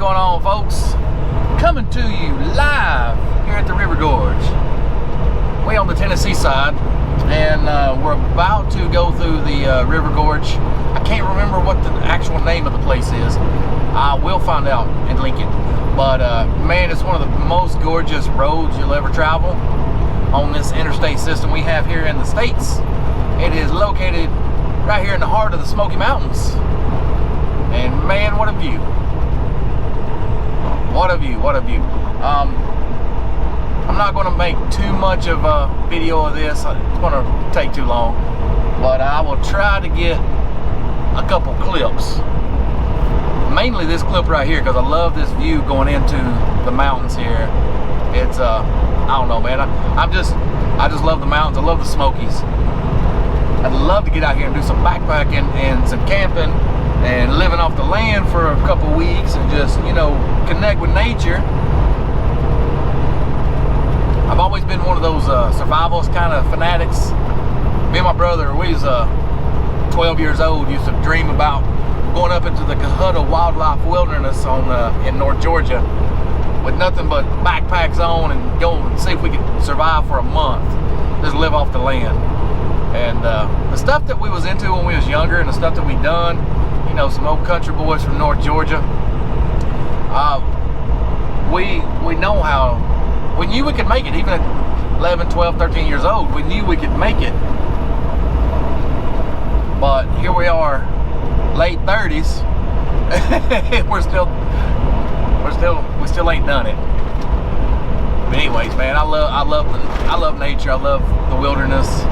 going on, folks? Coming to you live here at the River Gorge, way on the Tennessee side, and we're about to go through the River Gorge. I can't remember what the actual name of the place is. I will find out and link it. But man, it's one of the most gorgeous roads you'll ever travel on this interstate system we have here in the States. It is located right here in the heart of the Smoky Mountains. And man, what a view. What a view, what a view. I'm not going to make too much of a video of this. It's going to take too long. But I will try to get a couple clips. Mainly this clip right here, because I love this view going into the mountains here. It's, I don't know, man. I just love the mountains. I love the Smokies. I'd love to get out here and do some backpacking and some camping and living off the land for a couple weeks and just, you know, connect with nature. I've always been one of those survivalist kind of fanatics. Me and my brother, we was 12 years old, used to dream about going up into the Cohutta Wildlife Wilderness in North Georgia with nothing but backpacks on and go and see if we could survive for a month, just live off the land. And the stuff that we was into when we was younger and the stuff that we done, you know, some old country boys from North Georgia, we know how, we knew we could make it. Even at 11, 12, 13 years old, we knew we could make it. But here we are, late 30s, we still ain't done it. But anyways, man, I love nature. I love the wilderness,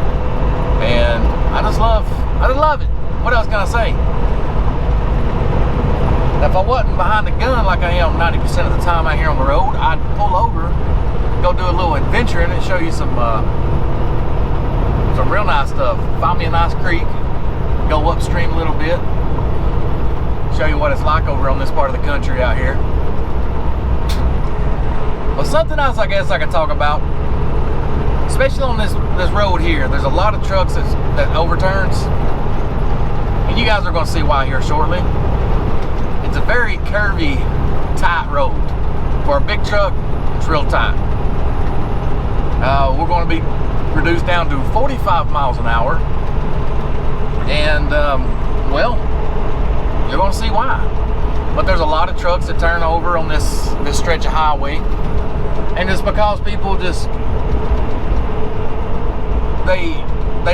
and I just love it. What else can I say? If I wasn't behind the gun like I am 90% of the time out here on the road, I'd pull over, go do a little adventuring, and show you some real nice stuff. Find me a nice creek, go upstream a little bit, show you what it's like over on this part of the country out here. But something else I guess I could talk about, especially on this road here, there's a lot of trucks that overturns, and you guys are going to see why here shortly. It's a very curvy, tight road. For a big truck, it's real tight. We're going to be reduced down to 45 miles an hour, and well, you're going to see why. But there's a lot of trucks that turn over on this stretch of highway, and it's because people just they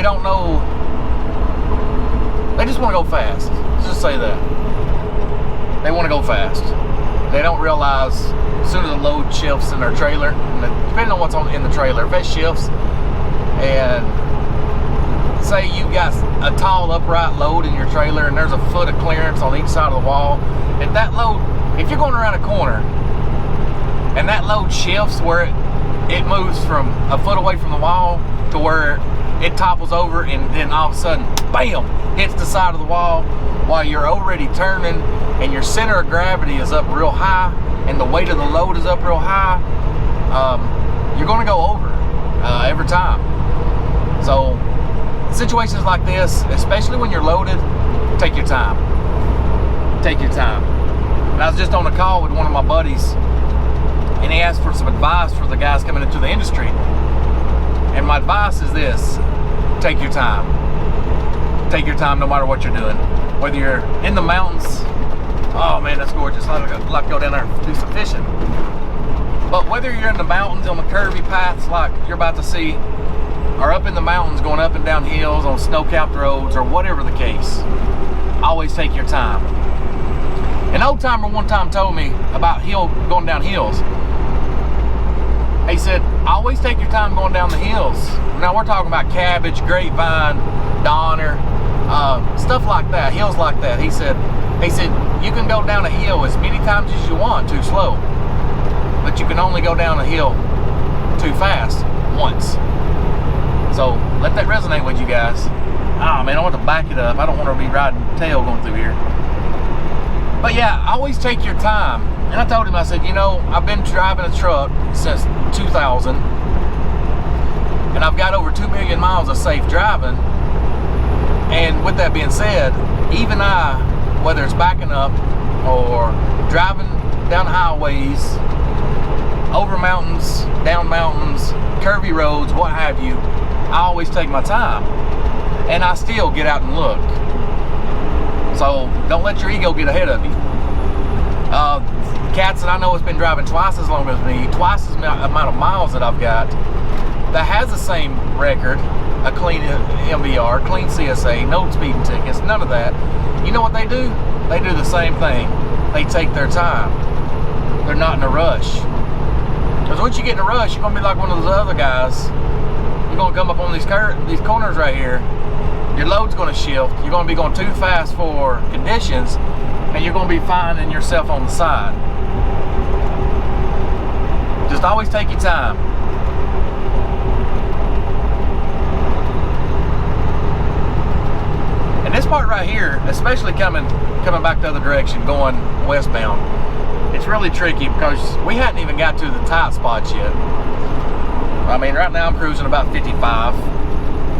don't know. They just want to go fast. Let's just say that. They want to go fast. They don't realize as soon as the load shifts in their trailer, and depending on what's in the trailer, if it shifts, and say you got a tall upright load in your trailer and there's a foot of clearance on each side of the wall, if that load, if you're going around a corner and that load shifts where it moves from a foot away from the wall to where it topples over, and then all of a sudden, bam, hits the side of the wall while you're already turning, and your center of gravity is up real high and the weight of the load is up real high, you're going to go over every time. So situations like this, especially when you're loaded, take your time. Take your time. And I was just on a call with one of my buddies, and he asked for some advice for the guys coming into the industry. And my advice is this: take your time. Take your time no matter what you're doing. Whether you're in the mountains, oh man, that's gorgeous. I'd like to go down there and do some fishing. But whether you're in the mountains on the curvy paths like you're about to see, or up in the mountains going up and down hills on snow-capped roads, or whatever the case, always take your time. An old timer one time told me about going down hills. He said, always take your time going down the hills. Now we're talking about Cabbage, Grapevine, Donner, stuff like that, hills like that. He said, you can go down a hill as many times as you want too slow, but you can only go down a hill too fast once. So let that resonate with you guys. Oh man, I want to back it up. I don't want to be riding tail going through here. But yeah, always take your time. And I told him, I said, you know, I've been driving a truck since 2000, and I've got over 2 million miles of safe driving. And with that being said, even I, whether it's backing up or driving down highways, over mountains, down mountains, curvy roads, what have you, I always take my time. And I still get out and look. So don't let your ego get ahead of you. Cats that I know has been driving twice as long as me, twice as amount of miles that I've got, that has the same record, a clean MVR, clean CSA, no speeding tickets, none of that. You know what they do? They do the same thing. They take their time. They're not in a rush. Because once you get in a rush, you're going to be like one of those other guys. You're going to come up on these corners right here. Your load's going to shift. You're going to be going too fast for conditions, and you're going to be finding yourself on the side. Just always take your time. And this part right here, especially coming back the other direction, going westbound, it's really tricky because we hadn't even got to the tight spots yet. I mean, right now I'm cruising about 55,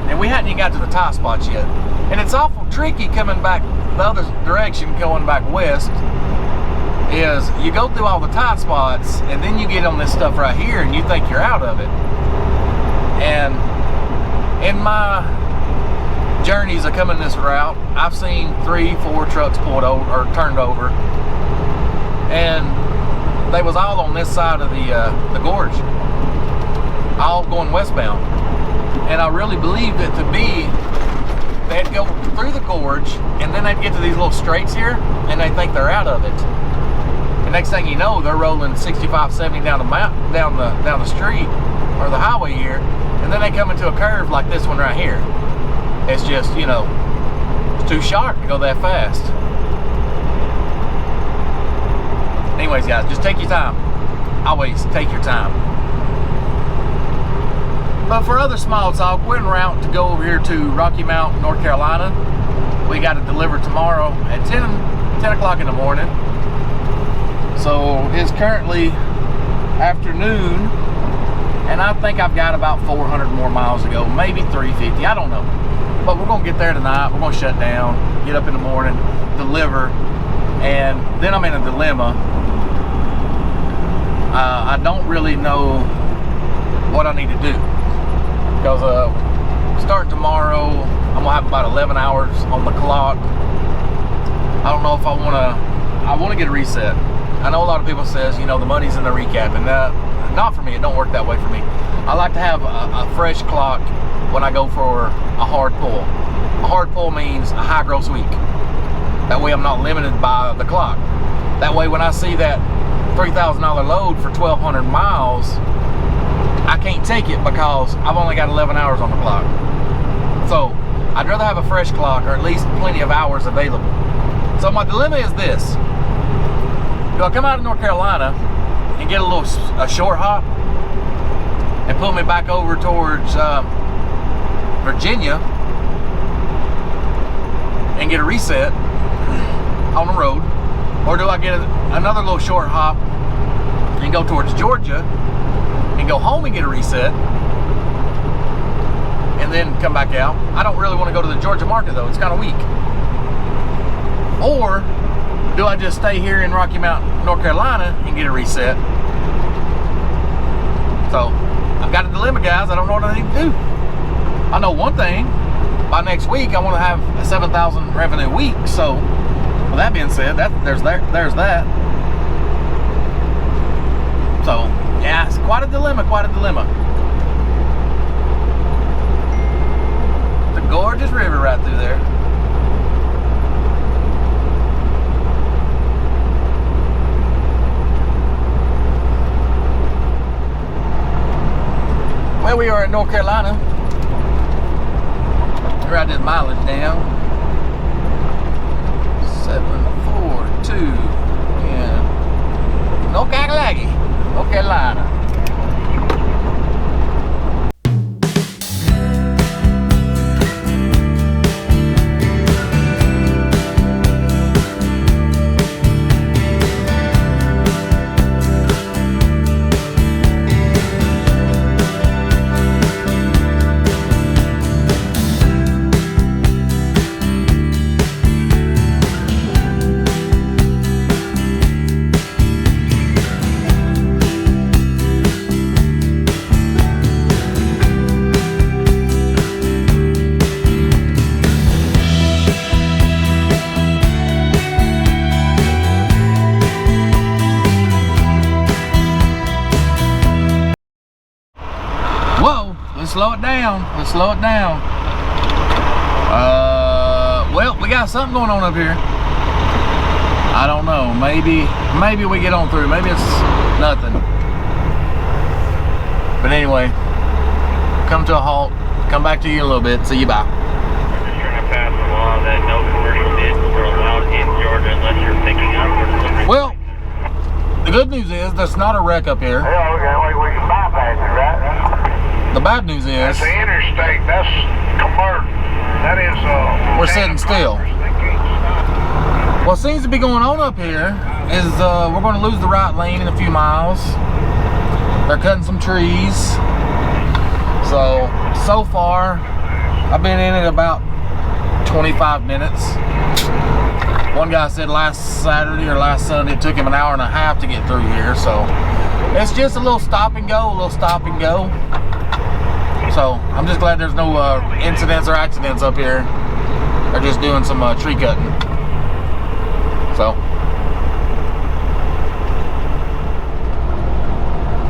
and we hadn't even got to the tight spots yet. And it's awful tricky coming back the other direction, going back west, is you go through all the tight spots, and then you get on this stuff right here, and you think you're out of it. And in my journeys of coming this route, I've seen 3-4 trucks pulled over or turned over, and they was all on this side of the gorge, all going westbound. And I really believed it to be they'd go through the gorge, and then they'd get to these little straights here, and they think they're out of it. And next thing you know, they're rolling 65, 70 down the street or the highway here, and then they come into a curve like this one right here. It's just, you know, it's too sharp to go that fast. Anyways, guys, just take your time. Always take your time. But for other small talk, we're en route to go over here to Rocky Mount, North Carolina. We got it delivered tomorrow at 10 o'clock in the morning. So it's currently afternoon, and I think I've got about 400 more miles to go, maybe 350, I don't know. But we're gonna get there tonight. We're gonna shut down, get up in the morning, deliver, and then I'm in a dilemma. I don't really know what I need to do, because starting tomorrow, I'm gonna have about 11 hours on the clock. I don't know if I wanna get a reset. I know a lot of people says, you know, the money's in the recap, and not for me. It don't work that way for me. I like to have a fresh clock when I go for a hard pull. A hard pull means a high gross week. That way I'm not limited by the clock. That way when I see that $3,000 load for 1,200 miles, I can't take it because I've only got 11 hours on the clock. So I'd rather have a fresh clock, or at least plenty of hours available. So my dilemma is this. Do I come out of North Carolina and get a short hop and pull me back over towards Virginia and get a reset on the road? Or do I get another little short hop and go towards Georgia and go home and get a reset and then come back out? I don't really want to go to the Georgia market though. It's kind of weak. Or do I just stay here in Rocky Mount, North Carolina and get a reset? So I've got a dilemma, guys. I don't know what I need to do. I know one thing. By next week, I want to have a 7,000 revenue week. So with that being said, there's that. So yeah, it's quite a dilemma, The gorgeous river right through there. Well, we are in North Carolina. Write this mileage down. 742. Yeah. North Carolina. slow it down. Let's slow it down. Well, we got something going on up here. I don't know. Maybe we get on through. Maybe it's nothing. But anyway, come to a halt. Come back to you in a little bit. See you. Bye. We're just trying to pass a law that no commercial vehicles are allowed in Georgia unless you're picking up or delivering. Well, the good news is there's not a wreck up here. Yeah, okay, we can bypass it, right? The bad news is That's the interstate. That's commercial. That is we're sitting still. They can't stop. What seems to be going on up here is we're going to lose the right lane in a few miles. They're cutting some trees. So far, I've been in it about 25 minutes. One guy said last Saturday or last Sunday it took him an hour and a half to get through here. So it's just a little stop and go, So I'm just glad there's no incidents or accidents up here. They're just doing some tree cutting. So,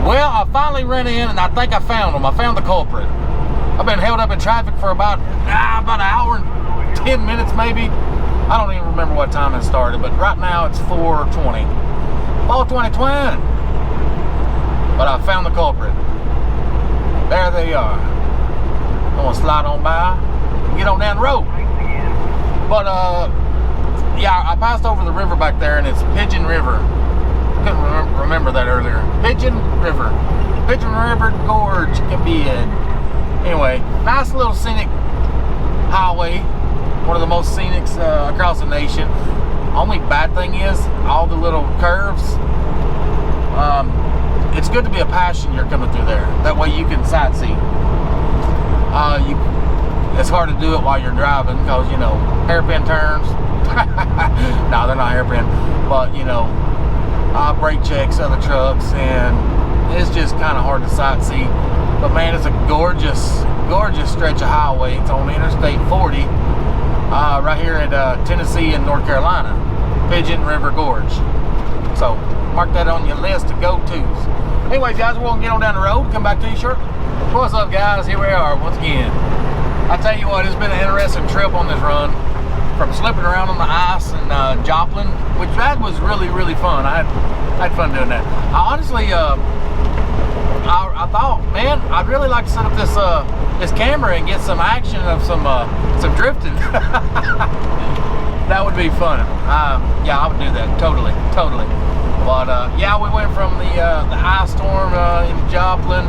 well, I finally ran in and I think I found them. I found the culprit. I've been held up in traffic for about an hour and 10 minutes maybe. I don't even remember what time it started, but right now it's 4:20. 4:20. But I found the culprit. There they are. I'm gonna slide on by and get on down the road. But yeah, I passed over the river back there and it's Pigeon River. Couldn't remember that earlier. Pigeon River, Gorge can be it. Anyway, nice little scenic highway. One of the most scenics across the nation. Only bad thing is all the little curves. It's good to be a passenger coming through there. That way you can sightsee. It's hard to do it while you're driving because, you know, hairpin turns. No, they're not hairpin, but, you know, brake checks, other trucks, and it's just kind of hard to sightsee. But man, it's a gorgeous stretch of highway. It's on Interstate 40, right here at Tennessee and North Carolina, Pigeon River Gorge. So mark that on your list of go-tos. Anyways, guys, we're gonna get on down the road, come back to you short. What's up, guys? Here we are once again. I tell you what, it's been an interesting trip on this run, from slipping around on the ice and Joplin, which that was really fun. I had fun doing that. I honestly, I thought, man, I'd really like to set up this camera and get some action of some drifting. That would be fun. Yeah, I would do that totally. But yeah, we went from the ice storm in Joplin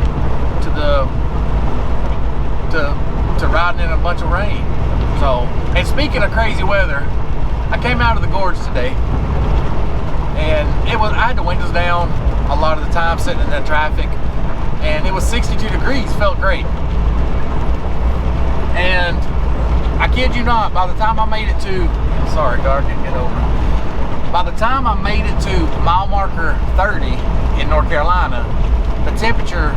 to riding in a bunch of rain. So, and speaking of crazy weather, I came out of the gorge today, and I had the windows down a lot of the time sitting in that traffic, and it was 62 degrees, felt great. And I kid you not, by the time I made it to, sorry, car, I can't get over. By the time I made it to mile marker 30 in North Carolina, the temperature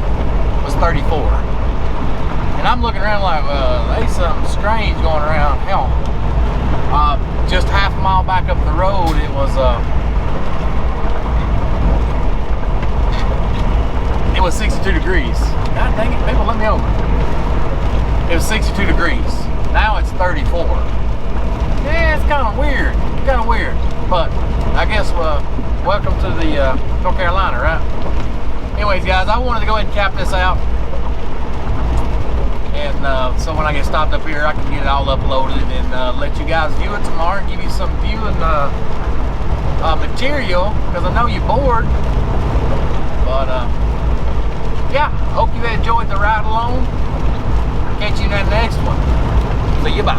was 34. And I'm looking around like, there's something strange going around. Hell, just half a mile back up the road, it was 62 degrees. God dang it, people, let me over. It was 62 degrees. Now it's 34. Yeah, it's kind of weird. But I guess welcome to the North Carolina, right? Anyways, guys, I wanted to go ahead and cap this out. And so when I get stopped up here, I can get it all uploaded and let you guys view it tomorrow and give you some viewing material, because I know you're bored. But yeah, hope you enjoyed the ride along. Catch you in that next one. See you, bye.